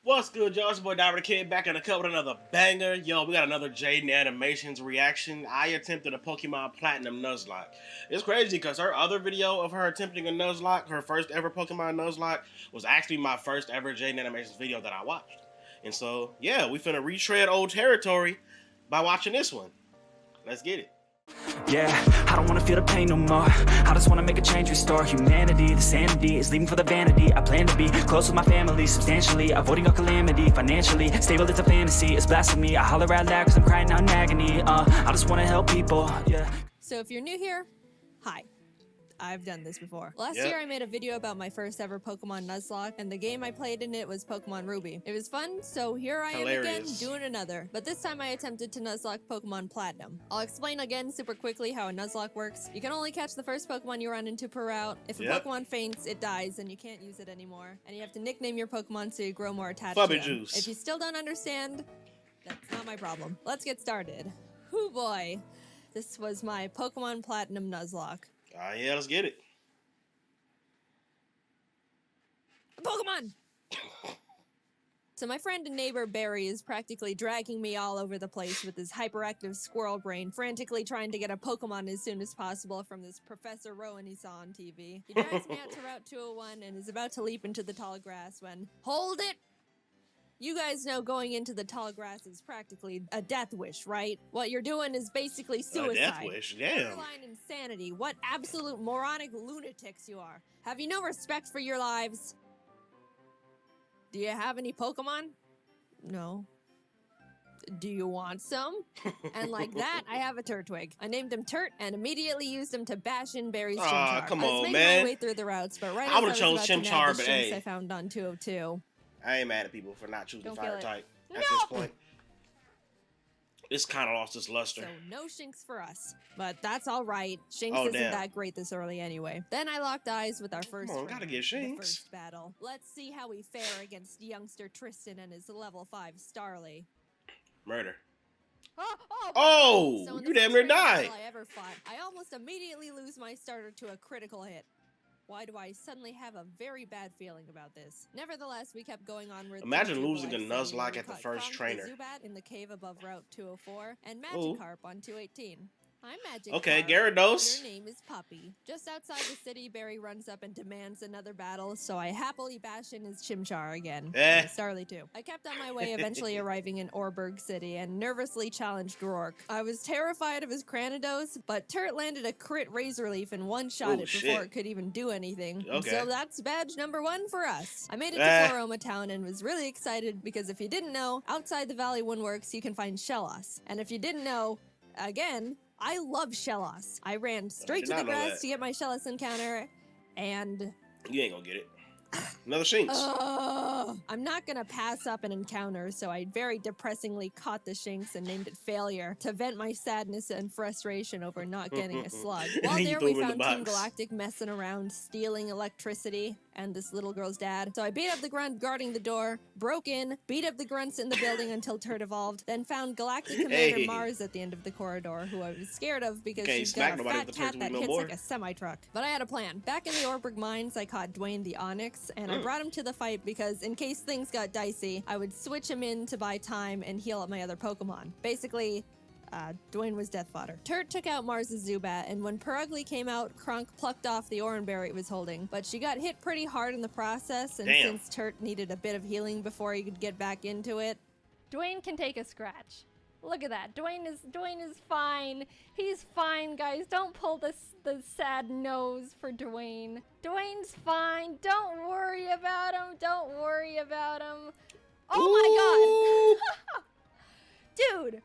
What's good, y'all? It's your boy Diver the Kid back in the cup with another banger. Yo, we got another Jaiden Animations reaction. I attempted a Pokemon Platinum Nuzlocke. It's crazy because her other video of her attempting a Nuzlocke, her first ever Pokemon Nuzlocke, was actually my first ever Jaiden Animations video that I watched. And so, yeah, we finna retread old territory by watching this one. Let's get it. Yeah, I don't wanna feel the pain no more. I just wanna make a change, restore humanity. The sanity is leaving for the vanity. I plan to be close with my family, substantially avoiding all calamity. Financially stable, it's a fantasy, it's blasphemy. I holler out loud cause I'm crying out in agony. I just wanna help people, yeah. So if you're new here, hi. I've done this before. Last year I made a video about my first ever Pokemon Nuzlocke, and the game I played in it was Pokemon Ruby. It was fun, so here I am again doing another. But this time I attempted to Nuzlocke Pokemon Platinum. I'll explain again super quickly how a Nuzlocke works. You can only catch the first Pokemon you run into per route. If a Pokemon faints, it dies and you can't use it anymore. And you have to nickname your Pokemon so you grow more attached to them. Juice. If you still don't understand, that's not my problem. Let's get started. Hoo boy. This was my Pokemon Platinum Nuzlocke. Yeah, let's get it. Pokemon! So my friend and neighbor Barry is practically dragging me all over the place with his hyperactive squirrel brain, frantically trying to get a Pokemon as soon as possible from this Professor Rowan he saw on TV. He drags me out to Route 201 and is about to leap into the tall grass when... Hold it! You guys know going into the tall grass is practically a death wish, right? What you're doing is basically suicide. A death wish, damn. Borderline insanity. What absolute moronic lunatics you are. Have you no respect for your lives? Do you have any Pokemon? No. Do you want some? And like that, I have a Turtwig. I named him Turt and immediately used him to bash in Barry's Chimchar. Come I was on, making man. my way through the routes, but right I would've as chose was about to Chimchar, nab the but Shinx hey. I found on 202. I ain't mad at people for not choosing Don't fire kill it. type at No! this point. It's kind of lost its luster. So no Shinx for us. But that's all right. Shinx Oh, isn't damn. that great this early anyway. Then I locked eyes with our first on, friend, gotta get the Shinx. first battle. Let's see how we fare against youngster Tristan and his level 5 Starly. Murder. Oh, Oh, so in you the damn first near battle died. I ever fought, I almost immediately lose my starter to a critical hit. Why do I suddenly have a very bad feeling about this? Nevertheless, we kept going onward. Imagine losing a Nuzlocke at the first trainer. Zubat in the cave above Route 204 and Ooh. Magikarp on 218. I'm Magikarp. Okay, Gyarados. Your name is Puppy. Just outside the city, Barry runs up and demands another battle, so I happily bash in his Chimchar again. Starly too. I kept on my way, eventually arriving in Orberg City, and nervously challenged Rourke. I was terrified of his Cranidos, but Turt landed a crit Razor Leaf and one-shot it before it could even do anything. Okay. So that's badge number 1 for us. I made it to Floroma Town and was really excited because if you didn't know, outside the Valley Woodworks you can find Shellos. And if you didn't know, again, I love Shellos. I ran straight to the grass to get my Shellos encounter, and... You ain't gonna get it. Another Shinx. I'm not gonna pass up an encounter, so I very depressingly caught the Shinx and named it Failure to vent my sadness and frustration over not getting a slug. While there, we found Team Galactic messing around, stealing electricity, and this little girl's dad. So I beat up the grunt guarding the door, broke in, beat up the grunts in the building until Turt evolved, then found Galactic Commander Mars at the end of the corridor, who I was scared of because she's got a fat cat that hits like a semi-truck. But I had a plan. Back in the Orberg Mines, I caught Dwayne the Onyx, and I brought him to the fight because in case things got dicey, I would switch him in to buy time and heal up my other Pokemon. Basically, Dwayne was death fodder. Turt took out Mars' Zubat, and when Perugly came out, Kronk plucked off the Oranberry it was holding. But she got hit pretty hard in the process, and since Turt needed a bit of healing before he could get back into it... Dwayne can take a scratch. Look at that. Dwayne is fine. He's fine, guys. Don't pull the sad nose for Dwayne. Dwayne's fine. Don't worry about him. Don't worry about him. Oh my god. Dude.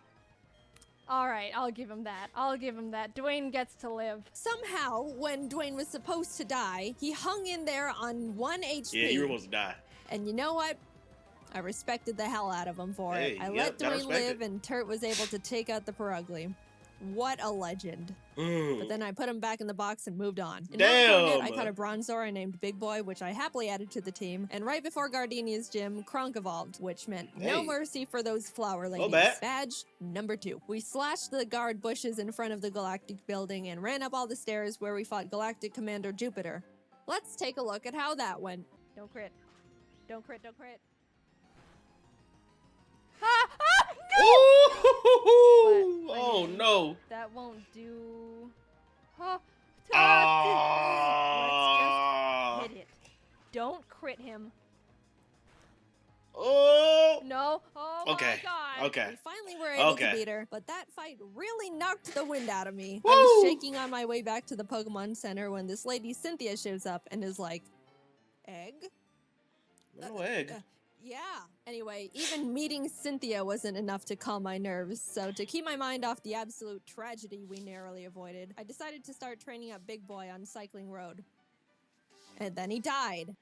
All right, I'll give him that. I'll give him that. Dwayne gets to live. Somehow, when Dwayne was supposed to die, he hung in there on 1 HP. Yeah, you were supposed to die. And you know what? I respected the hell out of him for it. I let Dwayne live, and Turt was able to take out the Perugly. What a legend. But then I put him back in the box and moved on. In Damn! I caught a Bronzor named Big Boy, which I happily added to the team. And right before Gardenia's gym, Kronk evolved, which meant no mercy for those flower ladies. Badge number 2. We slashed the guard bushes in front of the Galactic building and ran up all the stairs where we fought Galactic Commander Jupiter. Let's take a look at how that went. Don't crit. Don't crit, don't crit. no. That won't do. Huh. Let's just hit it. Don't crit him. Oh. No. Oh Okay. my god. Okay. We finally were able to Okay. beat her, but that fight really knocked the wind out of me. Woo! I was shaking on my way back to the Pokemon Center when this lady Cynthia shows up and is like, "Egg? No egg. Yeah." Anyway, even meeting Cynthia wasn't enough to calm my nerves, so to keep my mind off the absolute tragedy we narrowly avoided, I decided to start training up Big Boy on Cycling Road. And then he died.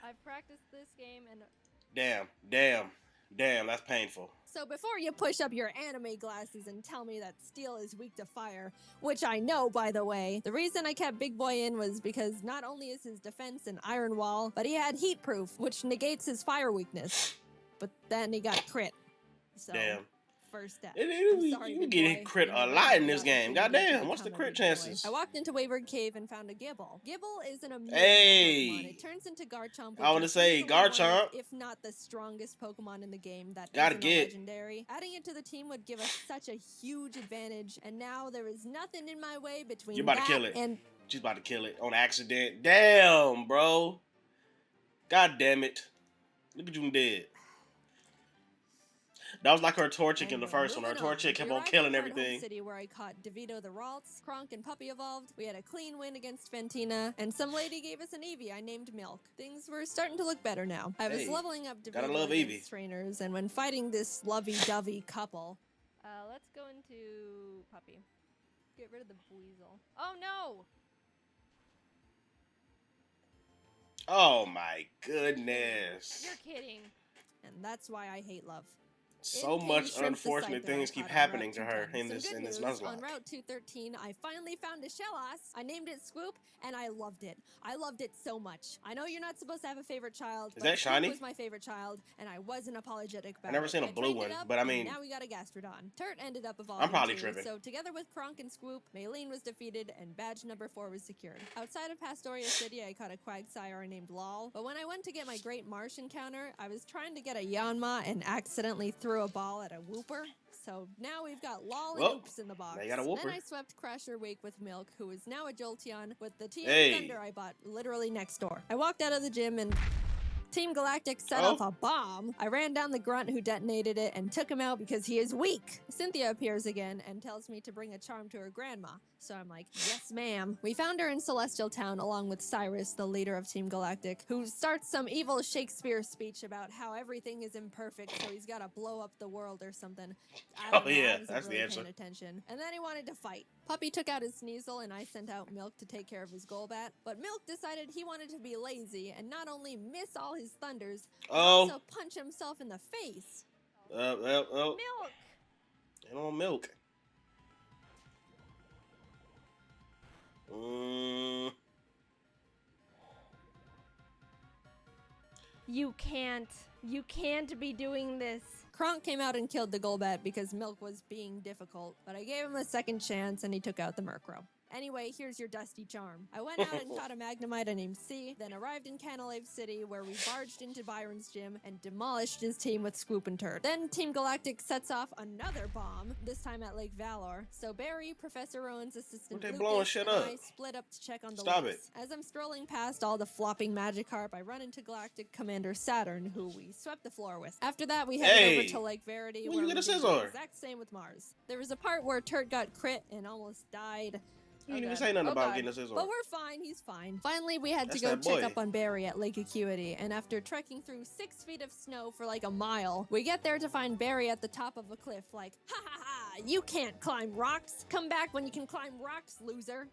I've practiced this game and Damn, that's painful. So before you push up your anime glasses and tell me that steel is weak to fire, which I know, by the way, the reason I kept Big Boy in was because not only is his defense an iron wall, but he had heat proof, which negates his fire weakness. But then he got crit. So, Damn. first step. You get crit a lot in this game. Goddamn, what's the crit chances? I walked into Wayward Cave and found a Gibble. Gibble is an amazing Hey. Pokemon. It turns into Garchomp. I want to say Garchomp. If not the strongest Pokemon in the game, that Gotta isn't a get. legendary. Adding it to the team would give us such a huge advantage, and now there is nothing in my way between You're about that to kill it. and She's about to kill it on accident. Damn, bro. God damn it. Look at you dead. That was like her torchic in the first one. Her torchic kept on killing everything. City where I caught DeVito the Ralts, Kronk and Puppy evolved. We had a clean win against Fantina, and some lady gave us an Eevee I named Milk. Things were starting to look better now. I was Hey, leveling up gotta DeVito love against Eevee. trainers, and when fighting this lovey-dovey couple, let's go into Puppy. Get rid of the Weasel. Oh no! Oh my goodness. You're kidding. and that's why I hate love. So much unfortunate things keep happening to her in this Nuzlocke. On Route 213, I finally found a Shellos. I named it Swoop, and I loved it. I loved it so much. I know you're not supposed to have a favorite child, Is but that shiny? Swoop was my favorite child, and I wasn't apologetic about it. I never seen a blue trained it one, up, but I and mean- now we got a Gastrodon. Turt ended up evolving I'm probably too, tripping. So together with Kronk and Swoop, Maylene was defeated, and badge number 4 was secured. Outside of Pastoria City, I caught a Quagsire named Lol, but when I went to get my Great Marsh encounter, I was trying to get a Yanma and accidentally threw a ball at a Wooper. So now we've got Lol and Well, Oops in the box. now you got a Wooper. Then I swept Crasher Wake with Milk, who is now a Jolteon, with the Team Hey. Thunder I bought literally next door. I walked out of the gym and Team Galactic set Oh. off a bomb. I ran down the grunt who detonated it and took him out because he is weak. Cynthia appears again and tells me to bring a charm to her grandma. So I'm like, yes, ma'am. We found her in Celestial Town along with Cyrus, the leader of Team Galactic, who starts some evil Shakespeare speech about how everything is imperfect, so he's got to blow up the world or something. I don't know, yeah, I wasn't that's the really answer. paying attention. And then he wanted to fight. Puppy took out his Sneasel and I sent out Milk to take care of his Golbat. But Milk decided he wanted to be lazy and not only miss all his thunders, but Oh. also punch himself in the face. Milk! I don't want milk. You can't be doing this. Kronk came out and killed the Golbat because Milk was being difficult, but I gave him a second chance and he took out the Murkrow. Anyway, here's your dusty charm. I went out and caught a Magnemite named C, then arrived in Canalave City where we barged into Byron's gym and demolished his team with Swoop and Turd. Then Team Galactic sets off another bomb, this time at Lake Valor. So Barry, Professor Rowan's assistant What they Lucas, blowing shit and up? I split up to check on the Stop lakes. As I'm strolling past all the flopping Magikarp, I run into Galactic Commander Saturn, who we swept the floor with. After that, we headed over Hey! to Lake Verity, When where you we get a did the Scizor? exact same with Mars. There was a part where Turt got crit and almost died. You didn't Oh, even God. say nothing Oh, about God. getting a Scizor. But we're fine, he's fine. Finally, we had That's to go that check boy. up on Barry at Lake Acuity, and after trekking through 6 feet of snow for like a mile, we get there to find Barry at the top of a cliff like, ha ha ha, you can't climb rocks. Come back when you can climb rocks, loser.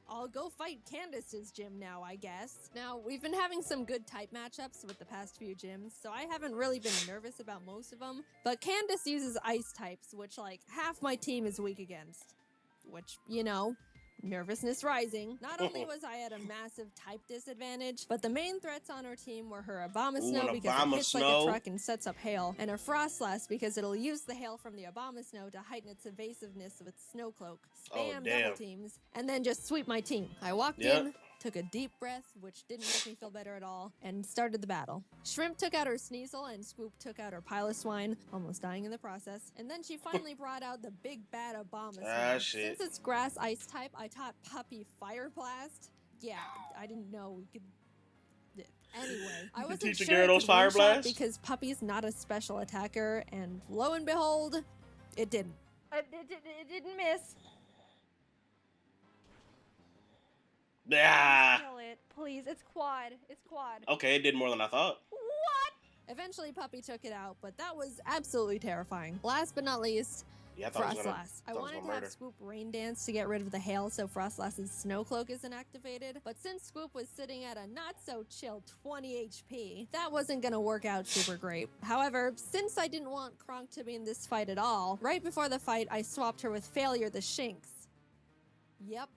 I'll go fight Candace's gym now, I guess. Now, we've been having some good type matchups with the past few gyms, so I haven't really been nervous about most of them. But Candace uses ice types, which like half my team is weak against. Which, you know, nervousness rising. Not only was I at a massive type disadvantage, but the main threats on our team were her Abomasnow an because it hits like Abomasnow. a truck and sets up hail, and her Frostlass because it'll use the hail from the Abomasnow to heighten its evasiveness with Snow Cloak, spam damn. double teams, and then just sweep my team. I walked Yep. in, took a deep breath, which didn't make me feel better at all, and started the battle. Shrimp took out her Sneasel, and Swoop took out her Piloswine, almost dying in the process. And then she finally brought out the big bad Obama. Ah, shit. Since it's grass ice type, I taught Puppy Fire Blast. Yeah, I didn't know we could. Anyway, I wasn't teach a sure girl it those could fire one-shot blasts? because Puppy's not a special attacker, and lo and behold, it didn't. It didn't miss. Ah. Kill it, please. It's quad. It's quad. Okay, it did more than I thought. What? Eventually, Puppy took it out, but that was absolutely terrifying. Last but not least, Yeah, I thought it was Frostlass. I wanted to have Swoop Rain Dance to get rid of the hail so Frostlass's Snow Cloak isn't activated, but since Swoop was sitting at a not-so-chill 20 HP, that wasn't gonna work out super great. However, since I didn't want Kronk to be in this fight at all, right before the fight, I swapped her with Failure the Shinx. Yep.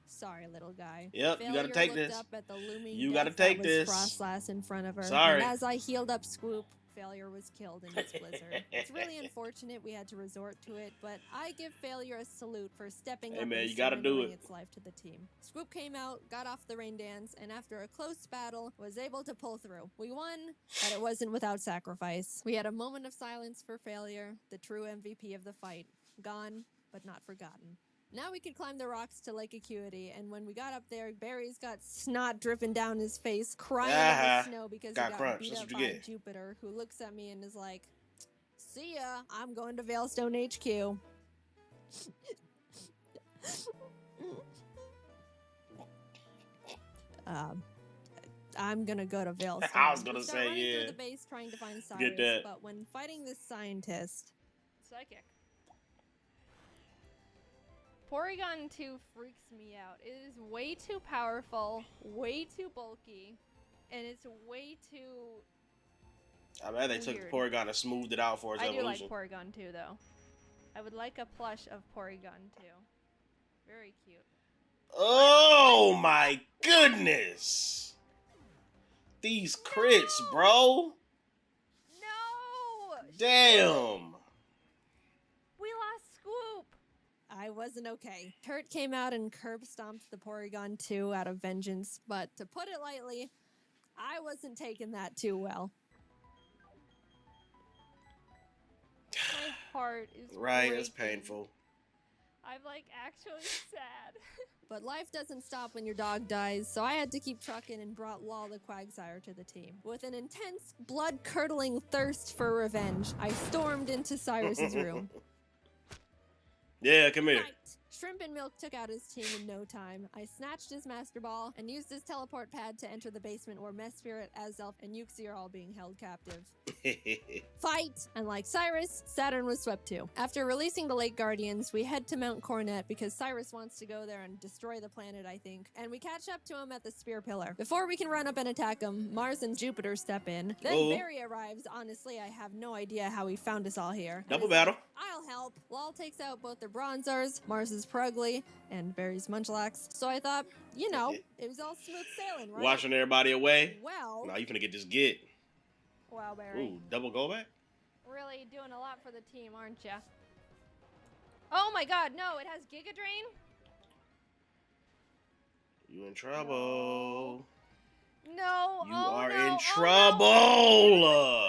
Sorry, little guy. Yep, you gotta take this. Up at the looming You death gotta that take was this. Frostlass in front of her. Sorry. And as I healed up Swoop, Failure was killed in its blizzard. It's really unfortunate we had to resort to it, but I give Failure a salute for stepping up man, and you gotta do surrendering it. its life to the team. Swoop came out, got off the rain dance, and after a close battle, was able to pull through. We won, but it wasn't without sacrifice. We had a moment of silence for Failure, the true MVP of the fight. Gone, but not forgotten. Now we could climb the rocks to Lake Acuity, and when we got up there, Barry's got snot dripping down his face, crying in the snow because Got he got crunched. beat That's up what you by get. Jupiter, who looks at me and is like, "See ya, I'm going to Veilstone HQ." I'm gonna go to Veilstone. I was gonna We start say, running yeah. through the base trying to find Forget Cyrus, that. but when fighting this scientist, Psychic. Porygon 2 freaks me out. It is way too powerful, way too bulky, and it's way too... I bet they took Weird. Porygon and smoothed it out for his I do like evolution. Porygon 2, though. I would like a plush of Porygon 2. Very cute. Oh my goodness! These crits, bro. No! Damn. We lost Scoop! I wasn't okay. Kurt came out and curb stomped the Porygon 2 out of vengeance, but to put it lightly, I wasn't taking that too well. My heart is Right, it's breaking. painful. I'm like actually sad. But life doesn't stop when your dog dies, so I had to keep trucking and brought Law the Quagsire to the team. With an intense, blood-curdling thirst for revenge, I stormed into Cyrus's room. Yeah, come here. Fight! Shrimp and Milk took out his team in no time. I snatched his Master Ball and used his teleport pad to enter the basement where Mess Spirit, Azelf, and Uxie are all being held captive. Fight! And like Cyrus, Saturn was swept too. After releasing the Lake Guardians, we head to Mount Coronet because Cyrus wants to go there and destroy the planet, I think. And we catch up to him at the Spear Pillar. Before we can run up and attack him, Mars and Jupiter step in. Then Uh-oh. Barry arrives. Honestly, I have no idea how he found us all here. And Double is battle. like, I'll help. Lal takes out both the Bronzors, Mars's Prugly, and Barry's Munchlax. So I thought, you know, it was all smooth sailing, right? Washing everybody away. Well, Now you finna get this get. Wow, Barry. Ooh, double go back. Really doing a lot for the team, aren't ya? Oh my god, no, it has Giga Drain? You in trouble. No, You oh are no, in oh trouble. no.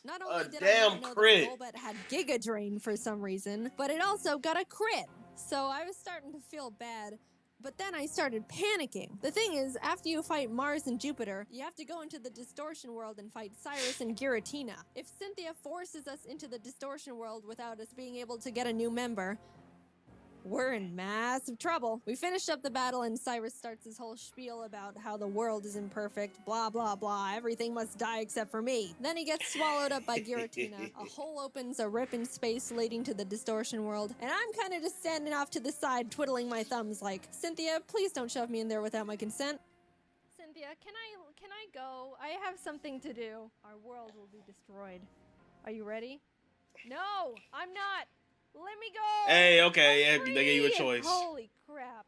not A only did damn I not know crit. that Golbat had Giga Drain for some reason, but it also got a crit. So I was starting to feel bad. But then I started panicking. The thing is, after you fight Mars and Jupiter, you have to go into the Distortion world and fight Cyrus and Giratina. If Cynthia forces us into the Distortion world without us being able to get a new member, we're in massive trouble. We finished up the battle and Cyrus starts his whole spiel about how the world is imperfect, blah blah blah, everything must die except for me. Then he gets swallowed up by Giratina. A hole opens, a rip in space leading to the Distortion world, and I'm kind of just standing off to the side twiddling my thumbs like, Cynthia, please don't shove me in there without my consent. Cynthia, can I go? I have something to do. Our world will be destroyed. Are you ready? No, I'm not. Let me go. Hey, okay, I'm yeah, they gave you a free. choice. Holy crap.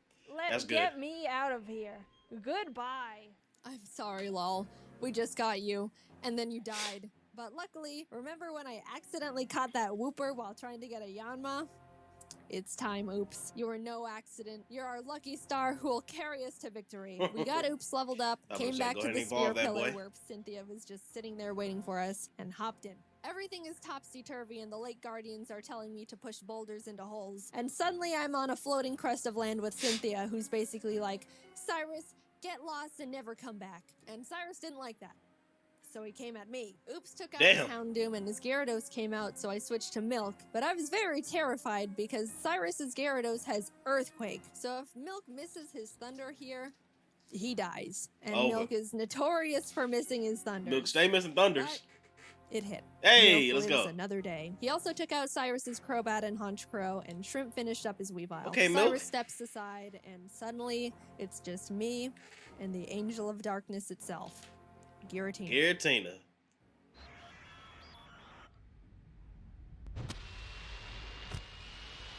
That's good. Get me out of here. Goodbye. I'm sorry, lol. We just got you, and then you died. But luckily, remember when I accidentally caught that Wooper while trying to get a Yanma? It's time, Oops. You are no accident. You're our lucky star who will carry us to victory. We got Oops leveled up, came back to the spear pillar where Cynthia was just sitting there waiting for us, and hopped in. Everything is topsy-turvy and the Lake Guardians are telling me to push boulders into holes. And suddenly I'm on a floating crest of land with Cynthia, who's basically like, Cyrus, get lost and never come back. And Cyrus didn't like that. So he came at me. Oops took out his Houndoom and his Gyarados came out, so I switched to Milk. But I was very terrified because Cyrus's Gyarados has Earthquake. So if Milk misses his Thunder here, he dies. And Milk is notorious for missing his Thunder. Milk, stay missing Thunders. But it hit. Hey, Milk let's go. Another day. He also took out Cyrus's Crobat and Honchkrow, and Shrimp finished up his Weavile. Okay, Cyrus Milk steps aside, and suddenly it's just me and the Angel of Darkness itself. Giratina. Giratina.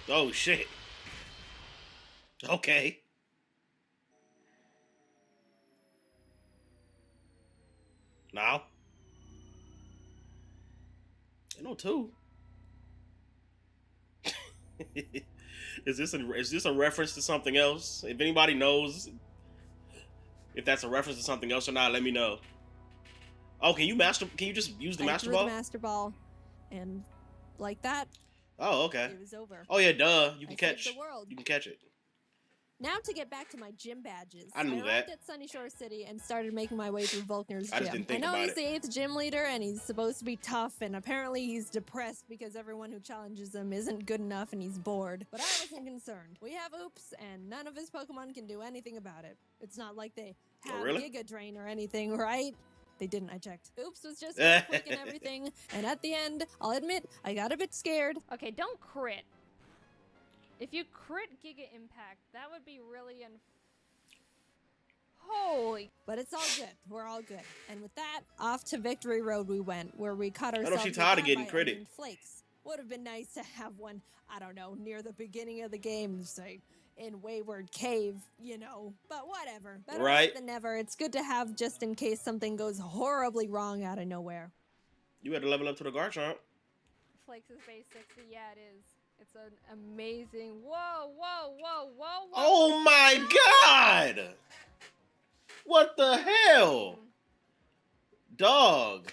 Oh shit. Okay. Now. I know two. Is this a reference to something else? If anybody knows if that's a reference to something else or not, let me know. Oh, can you just use the Master Ball? The Master Ball, and like that. Oh, okay. It was over. Oh yeah, duh. You can catch the world. You can catch it. Now to get back to my gym badges. I knew arrived at Sunny Shore City and started making my way through Volkner's I gym. just didn't think I know about he's it. the 8th gym leader and he's supposed to be tough, and apparently he's depressed because everyone who challenges him isn't good enough and he's bored. But I wasn't concerned. We have Oops and none of his Pokemon can do anything about it. It's not like they have Giga Drain or anything, right? They didn't, I checked. Oops was just quick and everything, and at the end, I'll admit, I got a bit scared. Okay, don't crit. If you crit Giga Impact, that would be really holy. But it's all good. We're all good. And with that, off to Victory Road we went, where we caught ourselves. I know she's tired of getting credit. Flakes. Would have been nice to have one, I don't know, near the beginning of the game, say, in Wayward Cave, you know. But whatever. Better late than never. It's good to have just in case something goes horribly wrong out of nowhere. You had to level up to the Garchomp. Flakes is base 60. Yeah, it is. It's an amazing. Whoa, whoa, whoa, whoa, whoa. Oh my god! What the hell? Dog.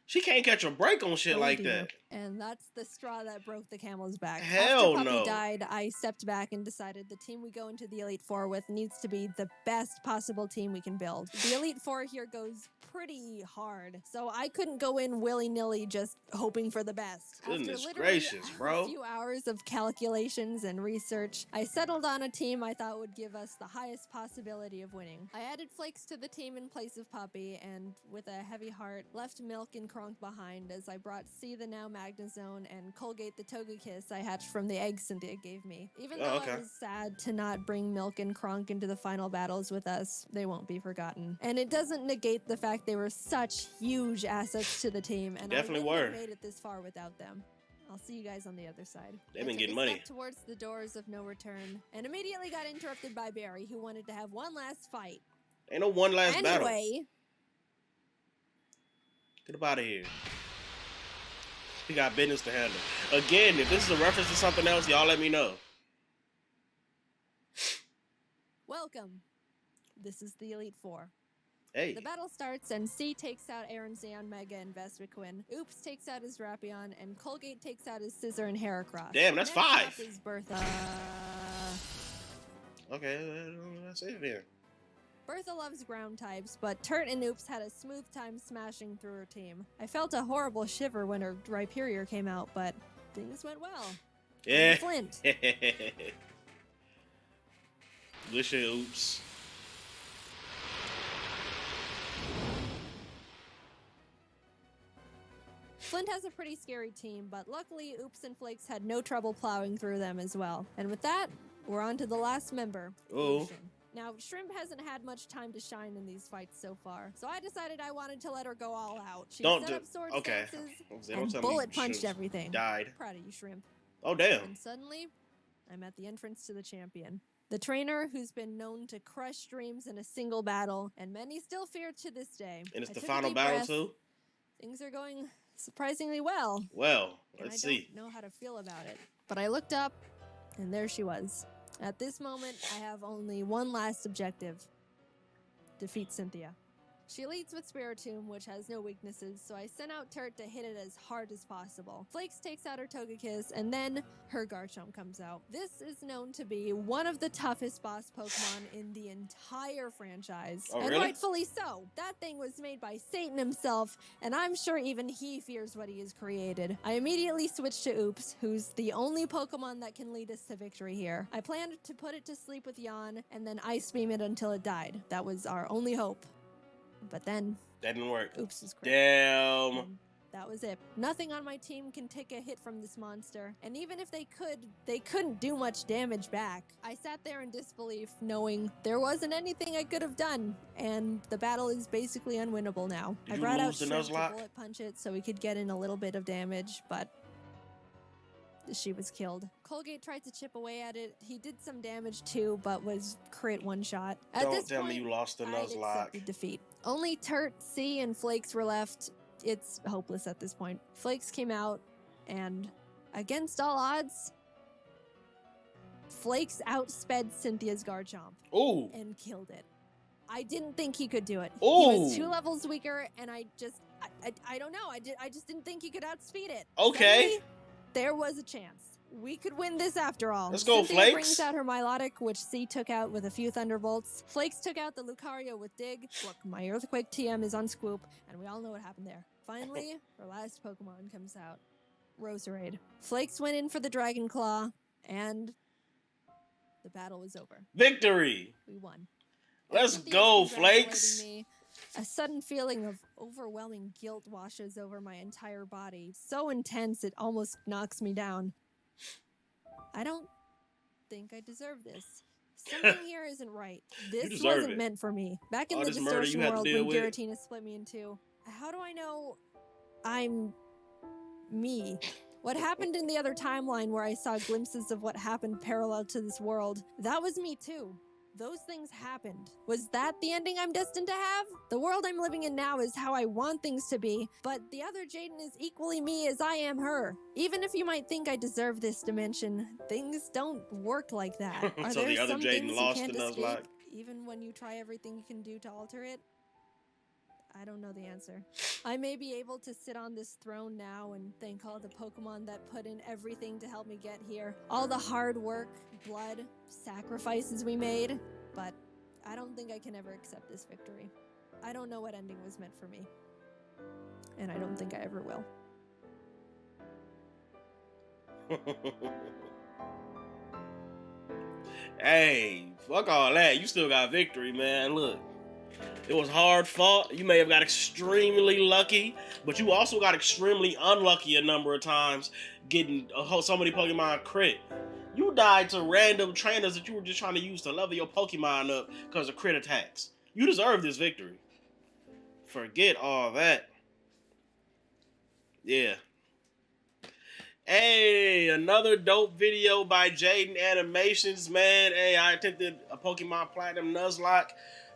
She can't catch a break on shit like that. And that's the straw that broke the camel's back. Hell After Puppy no. died, I stepped back and decided the team we go into the Elite Four with needs to be the best possible team we can build. The Elite Four here goes pretty hard, so I couldn't go in willy-nilly just hoping for the best. Goodness After gracious, bro. A few hours of calculations and research, I settled on a team I thought would give us the highest possibility of winning. I added Flakes to the team in place of Puppy, and with a heavy heart, left Milk and Kronk behind as I brought C the now Magnezone and Colgate the Togekiss I hatched from the eggs Cynthia gave me. Even though I was sad to not bring Milk and Kronk into the final battles with us, they won't be forgotten. And it doesn't negate the fact they were such huge assets to the team, and definitely I wouldn't have made it this far without them. I'll see you guys on the other side. They've been getting money. Towards the doors of no return, and immediately got interrupted by Barry, who wanted to have one last fight. Ain't no one last battle. Anyway, get up out of here. We got business to handle. Again, if this is a reference to something else, y'all let me know. Welcome. This is the Elite Four. Hey. The battle starts, and C takes out Aaron Zeon Mega and Vespiquen. Oops takes out his Rapion, and Colgate takes out his Scissor and Heracross. Damn, that's 5. Is Bertha. Okay, that's it then. Bertha loves ground types, but Turt and Oops had a smooth time smashing through her team. I felt a horrible shiver when her Rhyperior came out, but things went well. Yeah. Flint. Good shit, Oops. Flint has a pretty scary team, but luckily Oops and Flakes had no trouble plowing through them as well. And with that, we're on to the last member. Oh. Now, Shrimp hasn't had much time to shine in these fights so far, so I decided I wanted to let her go all out. She set up sword stances and bullet punched everything. Died. Proud of you, Shrimp. Oh, damn. And suddenly, I'm at the entrance to the champion. The trainer who's been known to crush dreams in a single battle, and many still fear to this day. And it's the final battle, too? Things are going surprisingly well. Well, let's see. I don't know how to feel about it. But I looked up, And there she was. At this moment, I have only one last objective. Defeat Cynthia. She leads with Spiritomb, which has no weaknesses, so I sent out Turt to hit it as hard as possible. Flakes takes out her Togekiss, and then her Garchomp comes out. This is known to be one of the toughest boss Pokemon in the entire franchise. Oh, and really? rightfully so. That thing was made by Satan himself, and I'm sure even he fears what he has created. I immediately switched to Oops, who's the only Pokemon that can lead us to victory here. I planned to put it to sleep with Yawn, and then Ice Beam it until it died. That was our only hope. But then That didn't work. Oops is great. Damn. And that was it. Nothing on my team can take a hit from this monster, and even if they could, they couldn't do much damage back. I sat there in disbelief, knowing there wasn't anything I could have done, and the battle is basically unwinnable now. Did I you brought out lose the Shrimp to Nuzlocke? bullet punch it so we could get in a little bit of damage, but she was killed. Colgate tried to chip away at it. He did some damage too, but was crit one shot. At Don't this tell me point, you lost the I'd Nuzlocke. accepted defeat. Only Turt, C, and Flakes were left. It's hopeless at this point. Flakes came out, and against all odds, Flakes outsped Cynthia's Garchomp Ooh. and killed it. I didn't think he could do it. Ooh. He was 2 levels weaker, and I don't know. I just didn't think he could outspeed it. Okay. Suddenly, there was a chance. We could win this after all. Let's go, Cynthia Flakes. brings out her Milotic, which C took out with a few Thunderbolts. Flakes took out the Lucario with Dig. Look, my Earthquake TM is on Scoop, and we all know what happened there. Finally, our last Pokemon comes out. Roserade. Flakes went in for the Dragon Claw, and the battle was over. Victory. We won. Let's Cynthia's go, congratulating Flakes. me. A sudden feeling of overwhelming guilt washes over my entire body. So intense it almost knocks me down. I don't think I deserve this. Something here isn't right. This deserve wasn't it. meant for me. Back in All the this murder you distortion had to world deal when with. Giratina split me in two, how do I know I'm me? What happened in the other timeline where I saw glimpses of what happened parallel to this world, that was me too. Those things happened. Was that the ending I'm destined to have? The world I'm living in now is how I want things to be, but the other Jaiden is equally me as I am her. Even if you might think I deserve this dimension, things don't work like that. Are So there the other some Jaiden things lost you can't the escape, Nuzlocke? even when you try everything you can do to alter it? I don't know the answer. I may be able to sit on this throne now and thank all the Pokemon that put in everything to help me get here. All the hard work, blood, sacrifices we made. But I don't think I can ever accept this victory. I don't know what ending was meant for me. And I don't think I ever will. Hey, fuck all that. You still got victory, man. Look. It was hard fought. You may have got extremely lucky, but you also got extremely unlucky a number of times getting so many Pokemon crit. You died to random trainers that you were just trying to use to level your Pokemon up because of crit attacks. You deserve this victory. Forget all that. Yeah. Hey, another dope video by Jaiden Animations, man. Hey, I attempted a Pokemon Platinum Nuzlocke.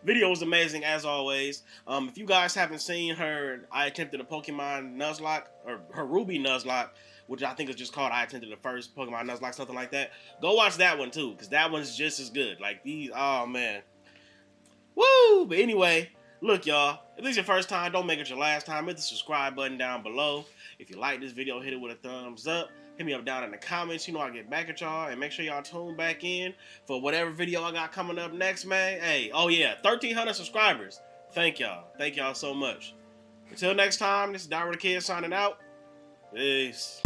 Video was amazing as always. If you guys haven't seen her, I attempted a Pokemon Nuzlocke, or her Ruby Nuzlocke, which I think is just called I attempted the first Pokemon Nuzlocke, something like that. Go watch that one too, because that one's just as good. Like these, oh man. Woo! But anyway, look y'all, if this is your first time, don't make it your last time. Hit the subscribe button down below. If you like this video, hit it with a thumbs up. Hit me up down in the comments. You know I get back at y'all. And make sure y'all tune back in for whatever video I got coming up next, man. Hey, oh yeah, 1,300 subscribers. Thank y'all. Thank y'all so much. Until next time, this is Dara the Kid signing out. Peace.